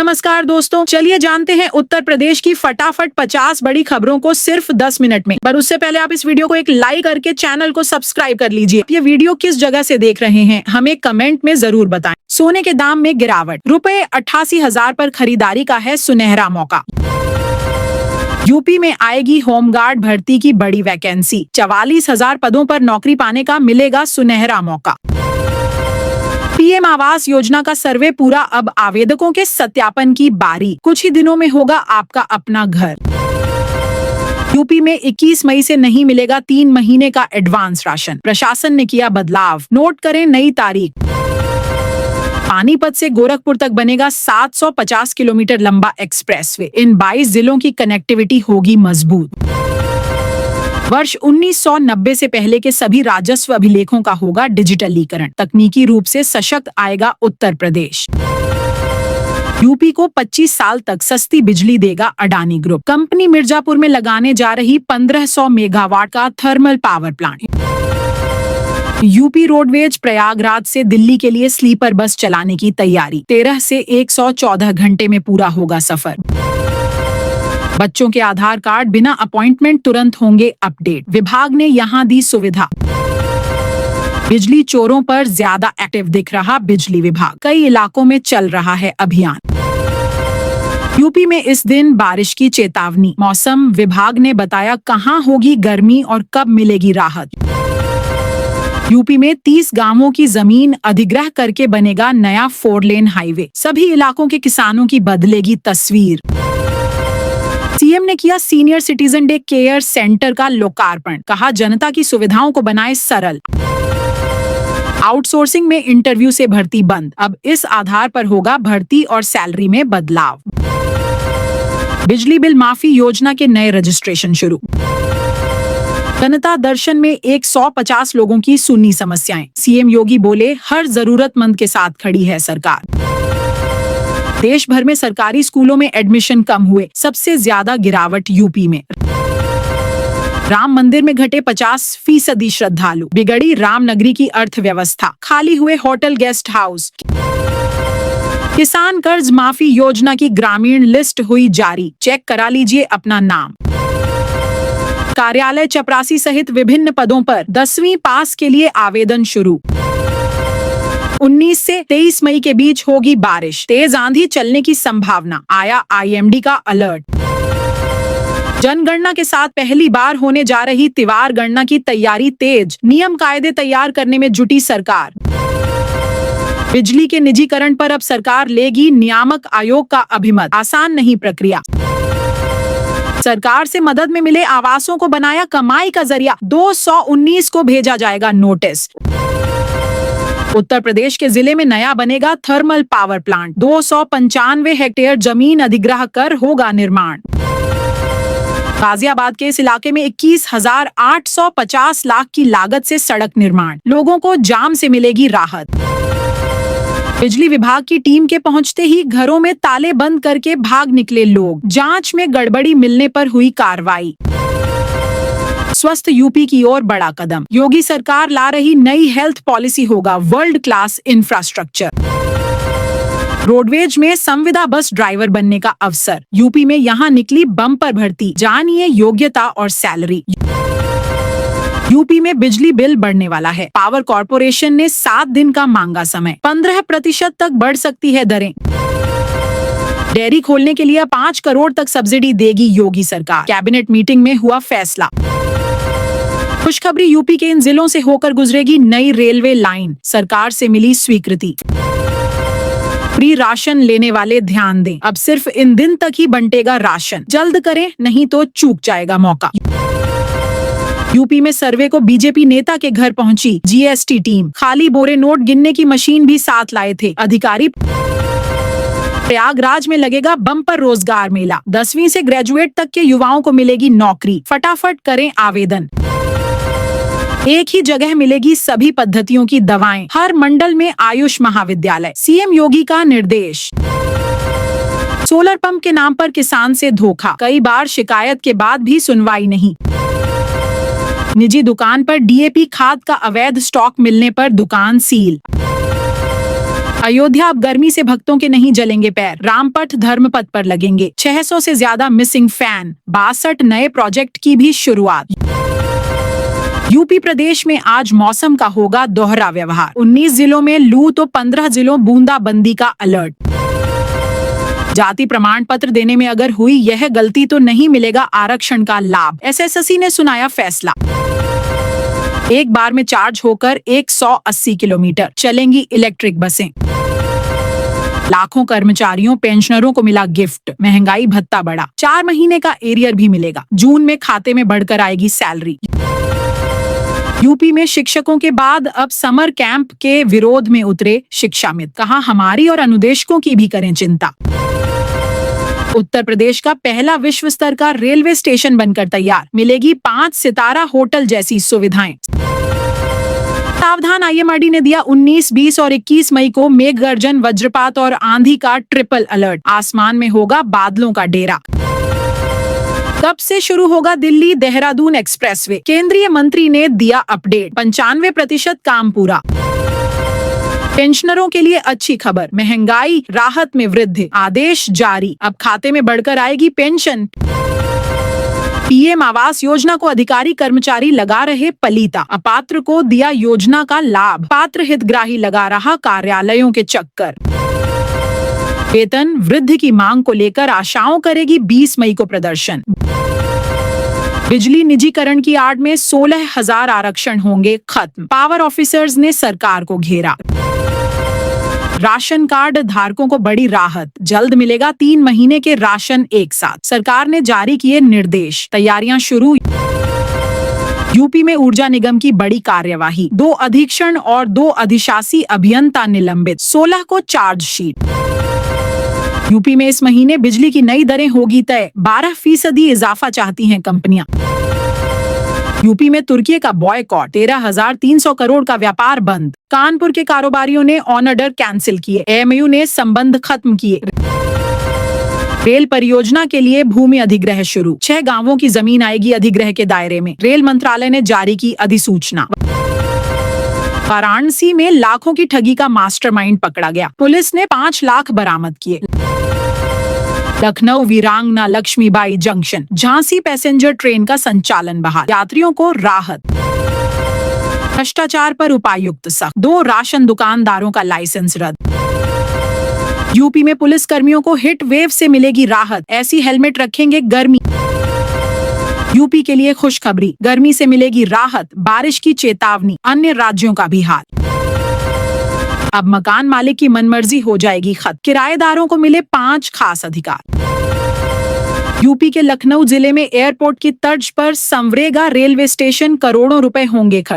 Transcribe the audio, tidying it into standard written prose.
नमस्कार दोस्तों, चलिए जानते हैं उत्तर प्रदेश की फटाफट 50 बड़ी खबरों को सिर्फ 10 मिनट में। पर उससे पहले आप इस वीडियो को एक लाइक करके चैनल को सब्सक्राइब कर लीजिए। ये वीडियो किस जगह से देख रहे हैं हमें कमेंट में जरूर बताएं। सोने के दाम में गिरावट, ₹88,000 पर खरीदारी का है सुनहरा मौका। यूपी में आएगी होमगार्ड भर्ती की बड़ी वैकेंसी, 44,000 पदों पर नौकरी पाने का मिलेगा सुनहरा मौका। पीएम आवास योजना का सर्वे पूरा, अब आवेदकों के सत्यापन की बारी, कुछ ही दिनों में होगा आपका अपना घर। यूपी में 21 मई से नहीं मिलेगा 3 महीने का एडवांस राशन, प्रशासन ने किया बदलाव, नोट करें नई तारीख। पानीपत से गोरखपुर तक बनेगा 750 किलोमीटर लंबा एक्सप्रेसवे, इन 22 जिलों की कनेक्टिविटी होगी मजबूत। वर्ष 1990 से पहले के सभी राजस्व अभिलेखों का होगा डिजिटलीकरण, तकनीकी रूप से सशक्त आएगा उत्तर प्रदेश। यूपी को 25 साल तक सस्ती बिजली देगा अडानी ग्रुप, कंपनी मिर्जापुर में लगाने जा रही 1500 मेगावाट का thermal power plant. UP roadways Prayagraj से दिल्ली के लिए स्लीपर बस चलाने की तैयारी, 13 से 114 घंटे में पूरा होगा सफर। बच्चों के आधार कार्ड बिना अपॉइंटमेंट तुरंत होंगे अपडेट, विभाग ने यहां दी सुविधा। बिजली चोरों पर ज्यादा एक्टिव दिख रहा बिजली विभाग, कई इलाकों में चल रहा है अभियान। यूपी में इस दिन बारिश की चेतावनी, मौसम विभाग ने बताया कहां होगी गर्मी और कब मिलेगी राहत। यूपी में 30 गांवों की जमीन अधिग्रह करके बनेगा नया 4 लेन हाईवे, सभी इलाकों के किसानों की बदलेगी तस्वीर। सीएम ने किया senior citizen day care centre का लोकार्पण, कहा जनता की सुविधाओं को बनाए सरल। आउटसोर्सिंग में इंटरव्यू से भर्ती बंद, अब इस आधार पर होगा भर्ती और सैलरी में बदलाव। बिजली बिल माफी योजना के नए रजिस्ट्रेशन शुरू। जनता दर्शन में 150 लोगों की सुनी समस्याएं, सीएम योगी बोले हर जरूरतमंद के साथ खड़ी है सरकार। देश भर में सरकारी स्कूलों में एडमिशन कम हुए, सबसे ज्यादा गिरावट यूपी में। राम मंदिर में घटे 50% श्रद्धालु, बिगड़ी रामनगरी की अर्थव्यवस्था, खाली हुए होटल गेस्ट हाउस। किसान कर्ज माफी योजना की ग्रामीण लिस्ट हुई जारी, चेक करा लीजिए अपना नाम। कार्यालय चपरासी सहित विभिन्न पदों पर 10वीं पास के लिए आवेदन शुरू। 19 से 23 मई के बीच होगी बारिश, तेज आंधी चलने की संभावना, आया आईएमडी का अलर्ट। जनगणना के साथ पहली बार होने जा रही तिवार गणना की तैयारी तेज, नियम कायदे तैयार करने में जुटी सरकार। बिजली के निजीकरण पर अब सरकार लेगी नियामक आयोग का अभिमत, आसान नहीं प्रक्रिया। सरकार से मदद में मिले आवासों को बनाया कमाई का जरिया, 219 को भेजा जाएगा नोटिस। उत्तर प्रदेश के जिले में नया बनेगा थर्मल पावर प्लांट, 295 हेक्टेयर जमीन अधिग्रह कर होगा निर्माण। गाजियाबाद के इस इलाके में 21,850 लाख की लागत से सड़क निर्माण, लोगों को जाम से मिलेगी राहत। बिजली विभाग की टीम के पहुंचते ही घरों में ताले बंद करके भाग निकले लोग, जांच में गड़बड़ी मिलने पर हुई कार्रवाई। स्वस्थ यूपी की ओर बड़ा कदम, योगी सरकार ला रही नई हेल्थ पॉलिसी, होगा वर्ल्ड क्लास इंफ्रास्ट्रक्चर। रोडवेज में संविदा बस ड्राइवर बनने का अवसर, यूपी में यहां निकली बम्पर भर्ती, जानिए योग्यता और सैलरी। यूपी में बिजली बिल बढ़ने वाला है, पावर कॉर्पोरेशन ने 7 दिन का मांगा समय, 15% तक बढ़ सकती है दरें। डेयरी खोलने के लिए 5 करोड़ तक सब्सिडी देगी योगी सरकार, कैबिनेट मीटिंग में हुआ फैसला। खुशखबरी, यूपी के इन जिलों से होकर गुजरेगी नई रेलवे लाइन, सरकार से मिली स्वीकृति। फ्री राशन लेने वाले ध्यान दें, अब सिर्फ इन दिन तक ही बंटेगा राशन, जल्द करें नहीं तो चूक जाएगा मौका। यूपी में सर्वे को बीजेपी नेता के घर पहुंची जीएसटी टीम, खाली बोरे नोट गिनने की मशीन भी साथ लाए थे अधिकारी। प्रयागराज में लगेगा बम्पर रोजगार मेला, 10वीं से ग्रेजुएट तक के युवाओं को मिलेगी नौकरी, फटाफट करें आवेदन। एक ही जगह मिलेगी सभी पद्धतियों की दवाएं, हर मंडल में आयुष महाविद्यालय, सीएम योगी का निर्देश। सोलर पंप के नाम पर किसान से धोखा, कई बार शिकायत के बाद भी सुनवाई नहीं। निजी दुकान पर डीएपी खाद का अवैध स्टॉक मिलने पर दुकान सील। अयोध्या अब गर्मी से भक्तों के नहीं जलेंगे पैर, रामपथ धर्मपथ पर लगेंगे 600 से ज्यादा मिसिंग फैन, 62 नए प्रोजेक्ट की भी शुरुआत। यूपी प्रदेश में आज मौसम का होगा दोहरा व्यवहार, 19 जिलों में लू तो 15 जिलों बूंदाबंदी का अलर्ट। जाति प्रमाण पत्र देने में अगर हुई यह गलती तो नहीं मिलेगा आरक्षण का लाभ, एसएससी ने सुनाया फैसला। एक बार में चार्ज होकर 180 किलोमीटर चलेंगी इलेक्ट्रिक बसें। लाखों कर्मचारियों पेंशनरों को मिला गिफ्ट, महंगाई भत्ता बढ़ा, 4 महीने का एरियर भी मिलेगा, जून में खाते में बढ़कर आएगी सैलरी। यूपी में शिक्षकों के बाद अब समर कैंप के विरोध में उतरे शिक्षामित्र, कहा हमारी और अनुदेशकों की भी करें चिंता। उत्तर प्रदेश का पहला विश्व स्तर का रेलवे स्टेशन बनकर तैयार, मिलेगी 5 सितारा होटल जैसी सुविधाएं। सावधान, आईएमआरडी ने दिया 19, 20 और 21 मई को मेघ गर्जन, वज्रपात और आंधी का ट्रिपल अलर्ट, आसमान में होगा बादलों का डेरा। कब से शुरू होगा दिल्ली देहरादून एक्सप्रेसवे, केंद्रीय मंत्री ने दिया अपडेट, 95% काम पूरा। पेंशनरों के लिए अच्छी खबर, महंगाई राहत में वृद्धि, आदेश जारी, अब खाते में बढ़कर आएगी पेंशन। पीएम आवास योजना को अधिकारी कर्मचारी लगा रहे पलीता, अपात्र को दिया योजना का लाभ, पात्र हितग्राही लगा रहा कार्यालयों के चक्कर। वेतन वृद्धि की मांग को लेकर आशाओं करेगी 20 मई को प्रदर्शन। बिजली निजीकरण की आड़ में 16,000 आरक्षण होंगे खत्म, पावर ऑफिसर्स ने सरकार को घेरा। राशन कार्ड धारकों को बड़ी राहत, जल्द मिलेगा 3 महीने के राशन एक साथ, सरकार ने जारी किए निर्देश, तैयारियां शुरू। यूपी में ऊर्जा निगम की बड़ी कार्यवाही, 2 अधीक्षण और 2 अधिशासी अभियंता निलंबित, 16 को चार्जशीट। यूपी में इस महीने बिजली की नई दरें होगी तय, 12% इजाफा चाहती हैं कंपनियां। यूपी में तुर्की का बॉयकॉट, 13,300 करोड़ का व्यापार बंद, कानपुर के कारोबारियों ने ऑन ऑर्डर कैंसिल किए, एएमयू ने संबंध खत्म किए। रेल परियोजना के लिए भूमि अधिग्रह शुरू, 6 गांवों की जमीन आएगी अधिग्रह के दायरे में, रेल मंत्रालय ने जारी की अधिसूचना। वाराणसी में लाखों की ठगी का मास्टरमाइंड पकड़ा गया, पुलिस ने 5 लाख बरामद किए। Lucknow Veerangana Laxmibai junction, Jhansi passenger train का संचालन बहाल, यात्रियों को राहत। भ्रष्टाचार पर उपायुक्त सख्त, 2 राशन दुकानदारों का लाइसेंस रद्द। यूपी में पुलिस कर्मियों को हिट वेव से मिलेगी राहत, ऐसी हेलमेट रखेंगे गर्मी। यूपी के लिए खुशखबरी, गर्मी से मिलेगी राहत, बारिश की चेतावनी, अन्य राज्यों का भी हाल। अब मकान मालिक की मनमर्जी हो जाएगी खत्म, किराएदारों को मिले 5 खास अधिकार। यूपी के लखनऊ जिले में एयरपोर्ट की तर्ज पर संवरेगा रेलवे स्टेशन, करोड़ों रुपए होंगे खर्च।